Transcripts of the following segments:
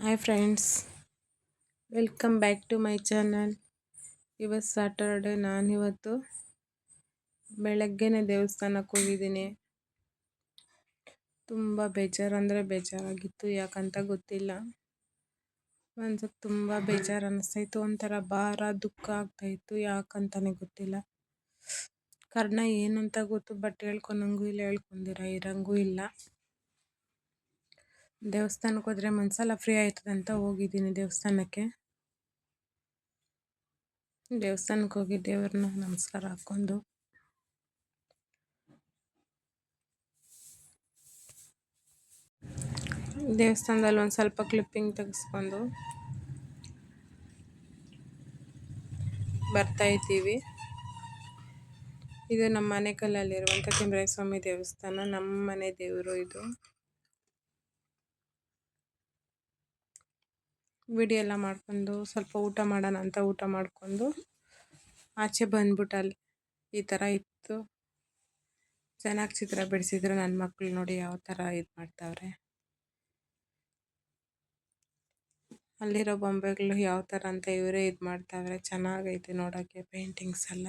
Hi friends, welcome back to my channel. ಇವತ್ತು Saturday. ನಾನಿವತ್ತು ಬೆಳಗ್ಗೆನೇ ದೇವಸ್ಥಾನಕ್ಕೆ ಹೋಗಿದ್ದೀನಿ. ತುಂಬ ಬೇಜಾರಾಗಿತ್ತು. ಯಾಕಂತ ಗೊತ್ತಿಲ್ಲ. ಸ್ವಲ್ಪ ತುಂಬ ಬೇಜಾರು ಅನ್ನಿಸ್ತಾಯಿತ್ತು. ಒಂಥರ ಭಾರ, ದುಃಖ ಆಗ್ತಾಯಿತ್ತು. ಯಾಕಂತಾನೆ ಗೊತ್ತಿಲ್ಲ. ಕಾರಣ ಏನಂತ ಗೊತ್ತು, ಬಟ್ ಹೇಳ್ಕೊಳಂಗೂ ಇಲ್ಲ, ಇರಂಗೂ ಇಲ್ಲ. ದೇವಸ್ಥಾನಕ್ಕೆ ಹೋದ್ರೆ ಮನಸ್ಸೆಲ್ಲ ಫ್ರೀ ಆಯ್ತದೆ ಅಂತ ಹೋಗಿದ್ದೀನಿ ದೇವಸ್ಥಾನಕ್ಕೆ ಹೋಗಿ ದೇವ್ರನ್ನ ನಮಸ್ಕಾರ ಹಾಕ್ಕೊಂಡು ದೇವಸ್ಥಾನದಲ್ಲಿ ಒಂದು ಸ್ವಲ್ಪ ಕ್ಲಿಪ್ಪಿಂಗ್ ತೆಗೆಸ್ಕೊಂಡು ಬರ್ತಾ ಇದ್ದೀವಿ. ಇದು ನಮ್ಮ ಮನೆಕಲ್ಲಲ್ಲಿರುವಂಥ ತಿಮ್ಮರಾಯ ಸ್ವಾಮಿ ದೇವಸ್ಥಾನ. ನಮ್ಮ ಮನೆ ದೇವರು ಇದು. ವಿಡಿಯೋ ಎಲ್ಲ ಮಾಡ್ಕೊಂಡು ಸ್ವಲ್ಪ ಊಟ ಮಾಡೋಣ ಅಂತ ಊಟ ಮಾಡಿಕೊಂಡು ಆಚೆ ಬಂದ್ಬಿಟ್ಟಲ್ಲಿ ಈ ಥರ ಇತ್ತು. ಚೆನ್ನಾಗಿ ಚಿತ್ರ ಬಿಡಿಸಿದ್ರು ನನ್ನ ಮಕ್ಕಳು. ನೋಡಿ ಯಾವ ಥರ ಇದು ಮಾಡ್ತಾವ್ರೆ. ಅಲ್ಲಿರೋ ಬೊಂಬೆಗಳು ಯಾವ ಥರ ಅಂತ ಇವರೇ ಇದು ಮಾಡ್ತಾವ್ರೆ. ಚೆನ್ನಾಗೈತೆ ನೋಡೋಕ್ಕೆ ಪೇಂಟಿಂಗ್ಸ್ ಎಲ್ಲ.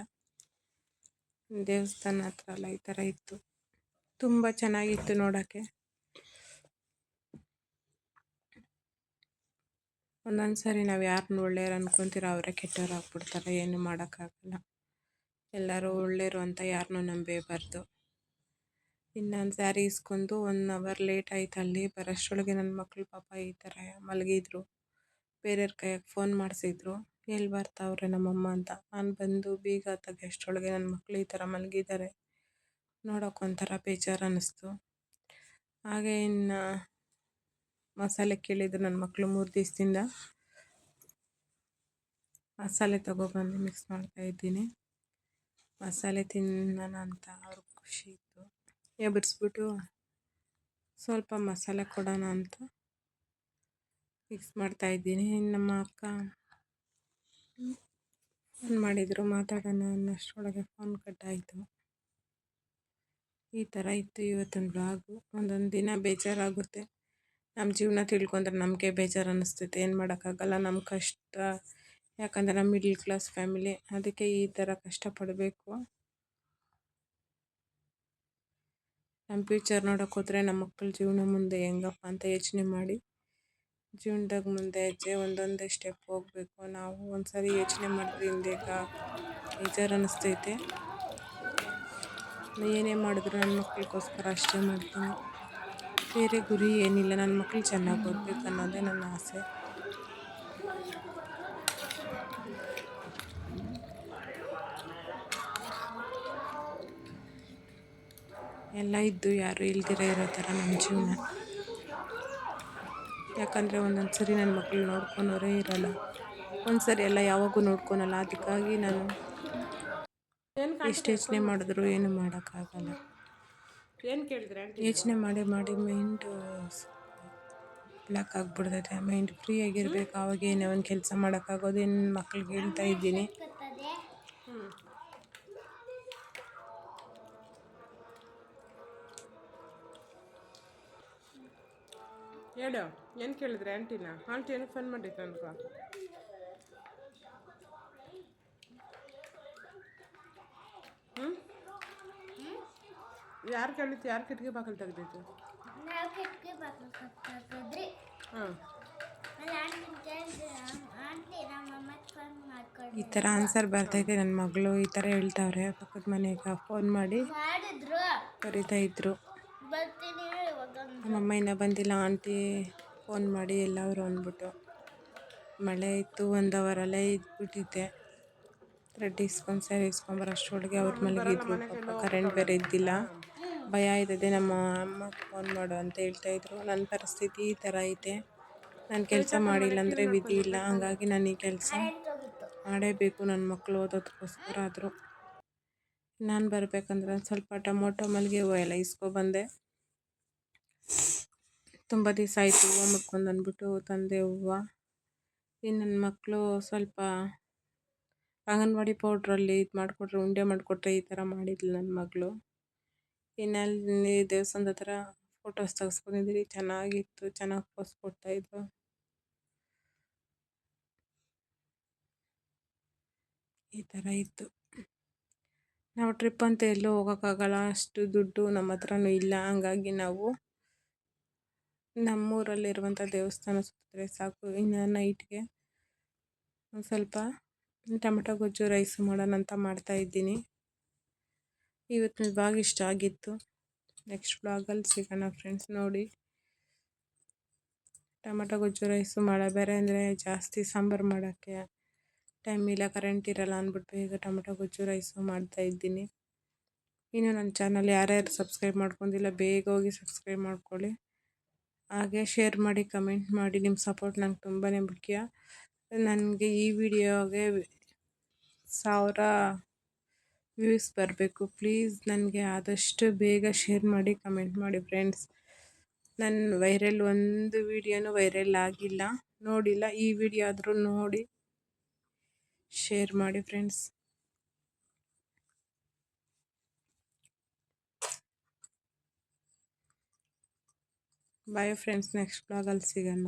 ದೇವಸ್ಥಾನ ಹತ್ರ ಎಲ್ಲ ಈ ಥರ ಇತ್ತು. ತುಂಬ ಚೆನ್ನಾಗಿತ್ತು ನೋಡೋಕ್ಕೆ. ಒಂದೊಂದು ಸಾರಿ ನಾವು ಯಾರನ್ನ ಒಳ್ಳೆಯವ್ರು ಅನ್ಕೊತೀರೋ ಅವರೇ ಕೆಟ್ಟವ್ರು ಆಗ್ಬಿಡ್ತಾರೆ. ಏನು ಮಾಡೋಕ್ಕಾಗಲ್ಲ. ಎಲ್ಲರೂ ಒಳ್ಳೆಯರು ಅಂತ ಯಾರನ್ನೂ ನಂಬೇಬಾರ್ದು. ಇನ್ನೊಂದು ಸ್ಯಾರಿ ಇಸ್ಕೊಂಡು 1 ಅವರ್ ಲೇಟ್ ಆಯ್ತು. ಅಲ್ಲಿ ಬರೋಷ್ಟರೊಳಗೆ ನನ್ನ ಮಕ್ಕಳು ಪಾಪ ಈ ಥರ ಮಲಗಿದ್ರು. ಬೇರೆಯವ್ರ ಕೈಯಾಗ ಫೋನ್ ಮಾಡಿಸಿದ್ರು, ಎಲ್ಲಿ ಬರ್ತಾವ್ರೆ ನಮ್ಮಮ್ಮ ಅಂತ. ನಾನು ಬಂದು ಬೀಗ ತೆಗೆಯೋಷ್ಟರೊಳಗೆ ನನ್ನ ಮಕ್ಕಳು ಈ ಥರ ಮಲಗಿದ್ದಾರೆ. ನೋಡೋಕ್ಕೊಂಥರ ಬೇಜಾರು ಅನ್ನಿಸ್ತು. ಹಾಗೆ ಇನ್ನು ಮಸಾಲೆ ಕೇಳಿದ್ರು ನನ್ನ ಮಕ್ಕಳು 3 ದಿವಸದಿಂದ. ಮಸಾಲೆ ತೊಗೊಬಂದು ಮಿಕ್ಸ್ ಮಾಡ್ತಾಯಿದ್ದೀನಿ. ಮಸಾಲೆ ತಿನ್ನೋಣ ಅಂತ ಅವ್ರಿಗೆ ಖುಷಿ ಇತ್ತು. ಎಬ್ಬರಿಸ್ಬಿಟ್ಟು ಸ್ವಲ್ಪ ಮಸಾಲೆ ಕೊಡೋಣ ಅಂತ ಮಿಕ್ಸ್ ಮಾಡ್ತಾಯಿದ್ದೀನಿ. ನಮ್ಮ ಅಕ್ಕ ಫೋನ್ ಮಾಡಿದರು, ಮಾತಾಡೋಣ ಅನ್ನೋಷ್ಟರೊಳಗೆ ಫೋನ್ ಕಟ್ಟಾಯಿತು. ಈ ಥರ ಇತ್ತು ಇವತ್ತಿನ ಬ್ಲಾಗು. ಒಂದೊಂದು ದಿನ ಬೇಜಾರಾಗುತ್ತೆ. ನಮ್ಮ ಜೀವನ ತಿಳ್ಕೊಂಡ್ರೆ ನಮಗೆ ಬೇಜಾರು ಅನ್ನಿಸ್ತೈತೆ. ಏನು ಮಾಡೋಕ್ಕಾಗಲ್ಲ. ನಮ್ಮ ಕಷ್ಟ, ಯಾಕಂದರೆ ನಮ್ಮ ಮಿಡ್ಲ್ ಕ್ಲಾಸ್ ಫ್ಯಾಮಿಲಿ. ಅದಕ್ಕೆ ಈ ಥರ ಕಷ್ಟಪಡಬೇಕು. ನಮ್ಮ ಫ್ಯೂಚರ್ ನೋಡೋಕೆ ಹೋದರೆ ನಮ್ಮ ಮಕ್ಕಳ ಜೀವನ ಮುಂದೆ ಹೆಂಗಪ್ಪ ಅಂತ ಯೋಚನೆ ಮಾಡಿ ಜೀವನದಾಗ ಮುಂದೆ ಹೆಜ್ಜೆ ಒಂದೊಂದೇ ಸ್ಟೆಪ್ ಹೋಗಬೇಕು. ನಾವು ಒಂದು ಸಾರಿ ಯೋಚನೆ ಮಾಡಿದ್ರೆ ಹಿಂದೆಗ ಬೇಜಾರು ಅನ್ನಿಸ್ತೈತೆ. ಏನೇ ಮಾಡಿದ್ರು ನನ್ನ ಮಕ್ಕಳಿಗೋಸ್ಕರ ಅಷ್ಟೇ ಮಾಡ್ತೀನಿ. ಬೇರೆ ಗುರಿ ಏನಿಲ್ಲ. ನನ್ನ ಮಕ್ಕಳು ಚೆನ್ನಾಗಿ ಓದಬೇಕು ಅನ್ನೋದೇ ನನ್ನ ಆಸೆ. ಎಲ್ಲ ಇದ್ದು ಯಾರು ಇಲ್ದಿರ ಇರೋ ಥರ ನಮ್ಮ ಜೀವನ. ಯಾಕಂದರೆ ಒಂದೊಂದು ಸರಿ ನನ್ನ ಮಕ್ಕಳು ನೋಡ್ಕೊಳೋರೇ ಇರೋಲ್ಲ. ಒಂದು ಸರಿ ಎಲ್ಲ ಯಾವಾಗೂ ನೋಡ್ಕೊಳಲ್ಲ. ಅದಕ್ಕಾಗಿ ನಾನು ಎಷ್ಟು ಯೋಚನೆ ಮಾಡಿದ್ರು ಏನು ಮಾಡೋಕ್ಕಾಗಲ್ಲ. ಯೋಚನೆ ಮಾಡಿ ಮೈಂಡು ಬ್ಲ್ಯಾಕ್ ಆಗಿಬಿಡ್ತೈತೆ. ಮೈಂಡ್ ಫ್ರೀ ಆಗಿರ್ಬೇಕು. ಆವಾಗ ಏನೇ ಒಂದು ಕೆಲಸ ಮಾಡೋಕ್ಕಾಗೋದು. ಇನ್ನು ಮಕ್ಳಿಗೆ ಹೇಳ್ತಾ ಇದ್ದೀನಿ. ಹೇಳು, ಏನು ಕೇಳಿದ್ರೆ ಆಂಟಿ ಏನು ಫೋನ್ ಮಾಡಿತ್ತು ಅನ್ಕೋ. ಯಾರು ಕೇಳಿತ್ತು? ಯಾರು ಕಿಟಕಿ ಬಾಕಲು ತೆಗ್ದಿತ್ತು? ಹಾಂ, ಈ ಥರ ಆನ್ಸರ್ ಬರ್ತೈತೆ. ನನ್ನ ಮಗಳು ಈ ಥರ ಹೇಳ್ತಾವ್ರೆ. ಪಕ್ಕದ ಮನೆಗೆ ಫೋನ್ ಮಾಡಿ ಕರಿತಾ ಇದ್ರು. ನಮ್ಮಮ್ಮ ಇನ್ನೂ ಬಂದಿಲ್ಲ. ಆಂಟಿ ಫೋನ್ ಮಾಡಿ ಎಲ್ಲವರು ಅಂದ್ಬಿಟ್ಟು. ಮಳೆ ಇತ್ತು. 1 ಅವರಲ್ಲೇ ಇದ್ಬಿಟ್ಟಿದ್ದೆ. ಥ್ರೆಡ್ ಇಸ್ಕೊಂಡು ಸ್ಯಾರಿ ಇಸ್ಕೊಂಬರೋಷ್ಟರೊಳಗೆ ಅವ್ರ ಮಲಗಿದ್ರು. ಪಾಪ ಕರೆಂಟ್ ಬೇರೆ ಇದ್ದಿಲ್ಲ. ಭಯ ಆಯ್ತದೆ. ನಮ್ಮ ಅಮ್ಮಗೆ ಫೋನ್ ಮಾಡು ಅಂತ ಹೇಳ್ತಾಯಿದ್ರು. ನನ್ನ ಪರಿಸ್ಥಿತಿ ಈ ಥರ ಐತೆ. ನಾನು ಕೆಲಸ ಮಾಡಿಲ್ಲ ಅಂದರೆ ವಿಧಿ ಇಲ್ಲ. ಹಂಗಾಗಿ ನಾನು ಈ ಕೆಲಸ ಮಾಡೇಬೇಕು. ನನ್ನ ಮಕ್ಕಳು ಓದೋದಕ್ಕೋಸ್ಕರ ಆದರೂ. ನಾನು ಬರಬೇಕಂದ್ರೆ ಸ್ವಲ್ಪ ಟೊಮೊಟೊ, ಮಲ್ಲಿಗೆ ಹೂವು ಎಲ್ಲ ಇಸ್ಕೊಬಂದೆ. ತುಂಬ ದಿವಸ ಆಯಿತು ಹೂವು ಮುಟ್ಕೊಂಡು ಅಂದ್ಬಿಟ್ಟು ತಂದೆ ಹೂವು. ಇನ್ನು ನನ್ನ ಮಕ್ಕಳು ಸ್ವಲ್ಪ ಅಂಗನವಾಡಿ ಪೌಡ್ರಲ್ಲಿ ಇದು ಮಾಡಿಕೊಟ್ರೆ, ಉಂಡೆ ಮಾಡಿಕೊಟ್ರೆ ಈ ಥರ ಮಾಡಿದ್ಲು ನನ್ನ ಮಗಳು. ಇನ್ನು ಅಲ್ಲಿ ದೇವಸ್ಥಾನದ ಹತ್ರ ಫೋಟೋಸ್ ತೆಗೆಸ್ಕೊಂಡಿದ್ದೀರಿ. ಚೆನ್ನಾಗಿತ್ತು. ಚೆನ್ನಾಗಿ ಪೋಸ್ ಕೊಡ್ತಾಯಿದ್ರು. ಈ ಥರ ಇತ್ತು. ನಾವು ಟ್ರಿಪ್ ಅಂತ ಎಲ್ಲೂ ಹೋಗೋಕ್ಕಾಗಲ್ಲ, ಅಷ್ಟು ದುಡ್ಡು ನಮ್ಮ ಹತ್ರನೂ ಇಲ್ಲ. ಹಂಗಾಗಿ ನಾವು ನಮ್ಮೂರಲ್ಲಿರುವಂಥ ದೇವಸ್ಥಾನ ಸುತ್ತಿದ್ರೆ ಸಾಕು. ಇನ್ನು ನೈಟ್ಗೆ ಒಂದು ಸ್ವಲ್ಪ ಟೊಮೆಟೊ ಗೊಜ್ಜು ರೈಸ್ ಮಾಡೋಣ ಅಂತ ಮಾಡ್ತಾಯಿದ್ದೀನಿ. ಇವತ್ತಿನ ಬ್ಲಾಗ್ ಇಷ್ಟ ಆಗಿತ್ತು. ನೆಕ್ಸ್ಟ್ ಬ್ಲಾಗಲ್ಲಿ ಸಿಗೋಣ ಫ್ರೆಂಡ್ಸ್. ನೋಡಿ, ಟೊಮೆಟೊ ಗೊಜ್ಜು ರೈಸು ಮಳೆ ಬೇರೆ ಅಂದರೆ ಜಾಸ್ತಿ ಸಾಂಬಾರು ಮಾಡೋಕ್ಕೆ ಟೈಮ್ ಇಲ್ಲ, ಕರೆಂಟ್ ಇರಲ್ಲ ಅಂದ್ಬಿಟ್ಟು ಈಗ ಟೊಮೆಟೊ ಗೊಜ್ಜು ರೈಸು ಮಾಡ್ತಾಯಿದ್ದೀನಿ. ಇನ್ನು ನನ್ನ ಚಾನಲ್ ಯಾರ್ಯಾರು ಸಬ್ಸ್ಕ್ರೈಬ್ ಮಾಡ್ಕೊಂಡಿಲ್ಲ ಬೇಗ ಹೋಗಿ ಸಬ್ಸ್ಕ್ರೈಬ್ ಮಾಡ್ಕೊಳ್ಳಿ. ಹಾಗೆ ಶೇರ್ ಮಾಡಿ, ಕಮೆಂಟ್ ಮಾಡಿ. ನಿಮ್ಮ ಸಪೋರ್ಟ್ ನಂಗೆ ತುಂಬಾ ಮುಖ್ಯ. ನನಗೆ ಈ ವಿಡಿಯೋಗೆ 1000 ವ್ಯೂಸ್ ಬರಬೇಕು. ಪ್ಲೀಸ್ ನನಗೆ ಆದಷ್ಟು ಬೇಗ ಶೇರ್ ಮಾಡಿ, ಕಮೆಂಟ್ ಮಾಡಿ ಫ್ರೆಂಡ್ಸ್. ನನ್ನ ಒಂದು ವಿಡಿಯೋನೂ ವೈರಲ್ ಆಗಿಲ್ಲ, ನೋಡಿಲ್ಲ. ಈ ವಿಡಿಯೋ ಆದರೂ ನೋಡಿ ಶೇರ್ ಮಾಡಿ ಫ್ರೆಂಡ್ಸ್. ಬಾಯ್ ಫ್ರೆಂಡ್ಸ್, ನೆಕ್ಸ್ಟ್ ಬ್ಲಾಗಲ್ಲಿ ಸಿಗೋಣ.